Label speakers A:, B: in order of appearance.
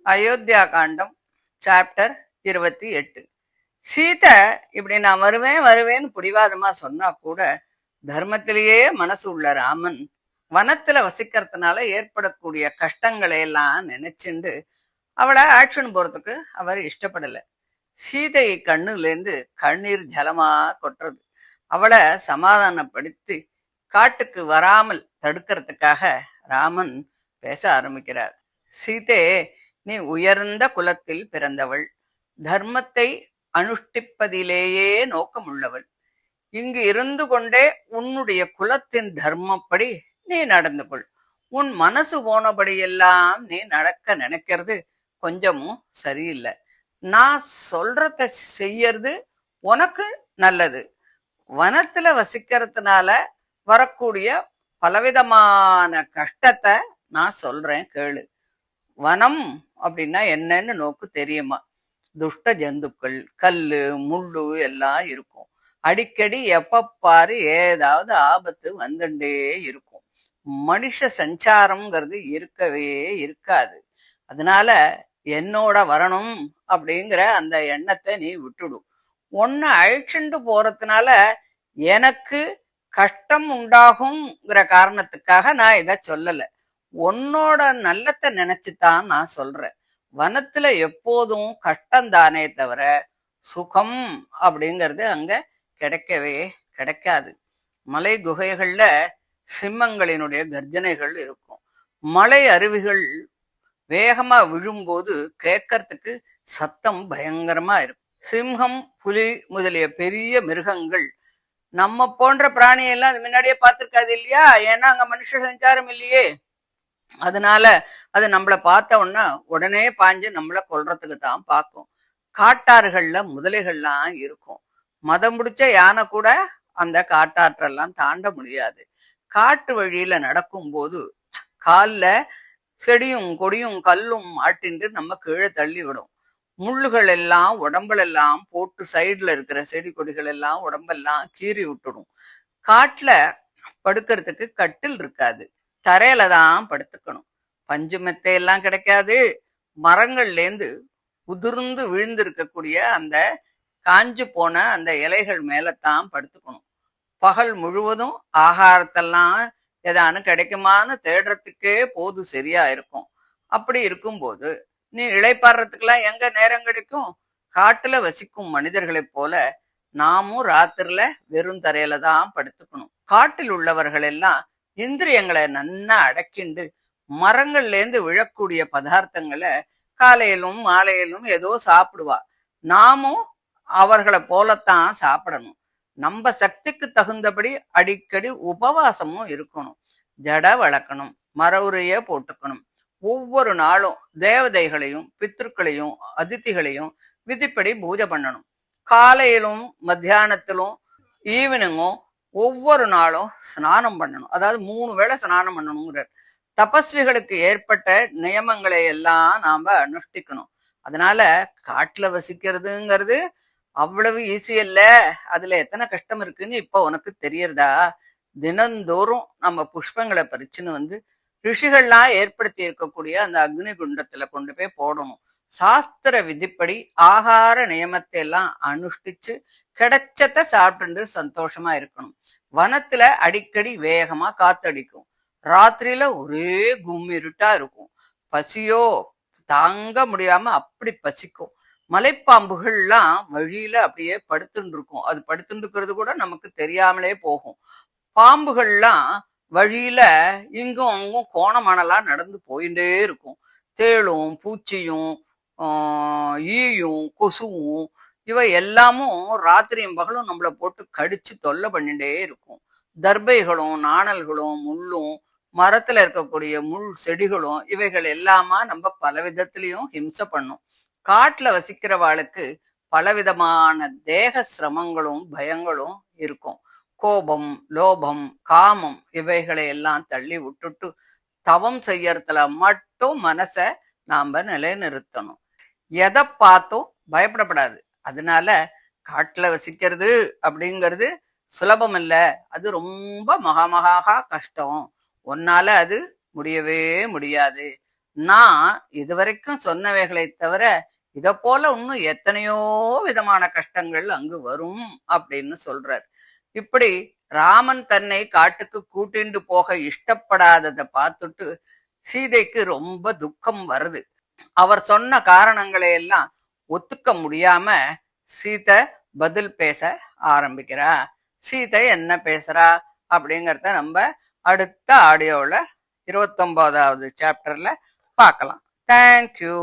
A: அயோத்தியா காண்டம் chapter 28. Sita இப்படி நான் வருவேன் வருவேன்னு பிடிவாதமா சொன்னா கூட தர்மத்திலேயே மனசு உள்ள ராமன் வனத்துல வசிக்கிறதுனால ஏற்படக்கூடிய கஷ்டங்களை எல்லாம் நினைச்சுண்டு அவளை ஆக்ஷன் போறதுக்கு அவர் இஷ்டப்படல. சீதை கண்ணுல இருந்து கண்ணீர் ஜலமா கொட்டுறது. அவளை சமாதானப்படுத்தி காட்டுக்கு வராமல் தடுக்கிறதுக்காக ராமன் பேச ஆரம்பிக்கிறார். சீதே, நீ உயர்ந்த குலத்தில் பிறந்தவள், தர்மத்தை அனுஷ்டிப்பதிலேயே நோக்கமுள்ளவள். இங்கு இருந்து கொண்டே உன்னுடைய குலத்தின் தர்மப்படி நீ நடந்து கொள். உன் மனசு போனபடியெல்லாம் நீ நடக்க நினைக்கிறது கொஞ்சமும் சரியில்லை. நான் சொல்றத செய்யறது உனக்கு நல்லது. வனத்துல வசிக்கிறதுனால வரக்கூடிய பலவிதமான கஷ்டத்தை நான் சொல்றேன் கேளு. வனம் அப்படின்னா என்னன்னு நோக்கு தெரியுமா? துஷ்ட ஜந்துக்கள், கல்லு முள்ளு எல்லாம் இருக்கும். அடிக்கடி எப்ப பாரு ஏதாவது ஆபத்து வந்துட்டே இருக்கும். மனுஷ சஞ்சாரம்ங்கிறது இருக்கவே இருக்காது. அதனால என்னோட வரணும் அப்படிங்கிற அந்த எண்ணத்தை நீ விட்டுடும். உன்னை அழிச்சுண்டு போறதுனால எனக்கு கஷ்டம் உண்டாகுங்கிற காரணத்துக்காக நான் இத சொல்லல. உன்னோட நல்லத்தை நினைச்சுதான் நான் சொல்றேன். வனத்துல எப்போதும் கஷ்டம் தானே தவிர சுகம் அப்படிங்கிறது அங்க கிடைக்கவே கிடைக்காது. மலை குகைகள்ல சிம்மங்களினுடைய கர்ஜனைகள் இருக்கும். மலை அருவிகள் வேகமா விழும்போது கேட்கறதுக்கு சத்தம் பயங்கரமா இருக்கும். சிம்ஹம், புலி முதலிய பெரிய மிருகங்கள் நம்ம போன்ற பிராணியெல்லாம் அது முன்னாடியே பார்த்திருக்காது இல்லையா? ஏன்னா அங்க மனுஷ சஞ்சாரம் இல்லையே. அதனால அது நம்மளை பார்த்த உடனே பாஞ்சு நம்மளை கொல்றதுக்கு தான் பார்க்கும். காட்டாறுகள்ல முதலைகள்லாம் இருக்கும். மதம் பிடிச்ச யானை கூட அந்த காட்டாற்றெல்லாம் தாண்ட முடியாது. காட்டு வழியில நடக்கும் போது கால்ல செடியும் கொடியும் கல்லும் மாட்டின்று நம்ம கீழே தள்ளி விடும். முள்ளுகள் எல்லாம் உடம்புலெல்லாம் போட்டு சைடுல இருக்கிற செடி கொடிகள் எல்லாம் உடம்பெல்லாம் கீறி விட்டுடும். காட்டுல படுக்கிறதுக்கு கட்டில் இருக்காது, தரையில தான் படுத்துக்கணும். பஞ்சு மெத்தையெல்லாம் கிடைக்காது. மரங்கள்ல இருந்து உதிர்ந்து விழுந்து இருக்கக்கூடிய அந்த காஞ்சு போன அந்த இலைகள் மேலத்தான் படுத்துக்கணும். பகல் முழுவதும் ஆகாரத்தெல்லாம் ஏதானு கிடைக்குமான்னு தேடுறதுக்கே போது சரியா இருக்கும். அப்படி இருக்கும்போது நீ இளைப்பாடுறதுக்கெல்லாம் எங்க நேரம் கிடைக்கும்? காட்டுல வசிக்கும் மனிதர்களைப் போல நாமும் ராத்திரில வெறும் தரையில தான் படுத்துக்கணும். காட்டில் உள்ளவர்கள் எல்லாம் இந்திரியங்களை நன்னா அடக்கிண்டு மரங்கள்ல இருந்து விழக்கூடிய பதார்த்தங்களை காலையிலும் மாலையிலும் ஏதோ சாப்பிடுவா. நாமும் அவர்களை போலத்தான் சாப்பிடணும். நம்ம சக்திக்கு தகுந்தபடி அடிக்கடி உபவாசமும் இருக்கணும். ஜட வளர்க்கணும், மர உரைய போட்டுக்கணும். ஒவ்வொரு நாளும் தேவதைகளையும் பித்ருக்களையும் அதிதிகளையும் விதிப்படி பூஜை பண்ணணும். காலையிலும் மத்தியானத்திலும் ஈவினிங்கும் ஒவ்வொரு நாளும் ஸ்நானம் பண்ணணும். அதாவது 3 வேளை ஸ்நானம் பண்ணணுங்கிறார். தபஸ்விகளுக்கு ஏற்பட்ட நியமங்களை எல்லாம் நாம அனுஷ்டிக்கணும். அதனால காட்டுல வசிக்கிறதுங்கிறது அவ்வளவு ஈஸி இல்ல. அதுல எத்தனை கஷ்டம் இருக்குன்னு இப்ப உனக்கு தெரியறதா? தினந்தோறும் நம்ம புஷ்பங்களை பறிச்சுன்னு ரிஷிகள்லாம் ஏற்படுத்தி இருக்கக்கூடிய அந்த அக்னி குண்டத்துல கொண்டு போய் போடணும். சாஸ்திர விதிப்படி ஆகார நியமத்தை எல்லாம் அனுஷ்டிச்சு கிடைச்சத சாப்பிட்டு சந்தோஷமா இருக்கணும். வனத்துல அடிக்கடி வேகமா காத்தடிக்கும். ராத்திரியில ஒரே கும்மிருட்டா இருக்கும். பசியோ தாங்க முடியாம அப்படி பசிக்கும். மலைப்பாம்புகள்லாம் வழியில அப்படியே படுத்துட்டு இருக்கும். அது படுத்துட்டு இருக்கிறது கூட நமக்கு தெரியாமலே போகும். பாம்புகள்லாம் வழியில இங்கும் அங்கும் கோணமானலா நடந்து போயிட்டே இருக்கும். தேளும் பூச்சியும் ஈயும் கொசுவும் இவை எல்லாமும் ராத்திரியும் பகலும் நம்மளை போட்டு கடிச்சு தொல்லை பண்ணிட்டே இருக்கும். தர்பைகளும் நாணல்களும் முள்ளும் மரத்துல இருக்கக்கூடிய முள் செடிகளும் இவைகள் எல்லாமா நம்ம பல விதத்திலையும் ஹிம்சை பண்ணும். காட்டுல வசிக்கிறவாளுக்கு பலவிதமான தேக சிரமங்களும் பயங்களும் இருக்கும். கோபம், லோபம், காமம் இவைகளை எல்லாம் தள்ளி விட்டுட்டு தவம் செய்யறதுல மட்டும் மனச நாம நிலைநிறுத்தணும். எதை பார்த்தும் பயப்படப்படாது. அதனால காட்டுல வசிக்கிறது அப்படிங்கிறது சுலபம் இல்ல. அது ரொம்ப மகா கஷ்டம். உன்னால அது முடியவே முடியாது. நான் இதுவரைக்கும் சொன்னவைகளை தவிர இத போல இன்னும் எத்தனையோ விதமான கஷ்டங்கள் அங்கு வரும் அப்படின்னு சொல்றார். இப்படி ராமன் தன்னை காட்டுக்கு கூட்டிண்டு போக இஷ்டப்படாததை பார்த்துட்டு சீதைக்கு ரொம்ப துக்கம் வருது. அவர் சொன்ன காரணங்களை எல்லாம் ஒத்துக்க முடியாம சீதை பதில் பேச ஆரம்பிக்கிறா. சீதை என்ன பேசுறா அப்படிங்கறத நம்ம அடுத்த ஆடியோல 29வது சாப்டர்ல பார்க்கலாம். தேங்க்யூ.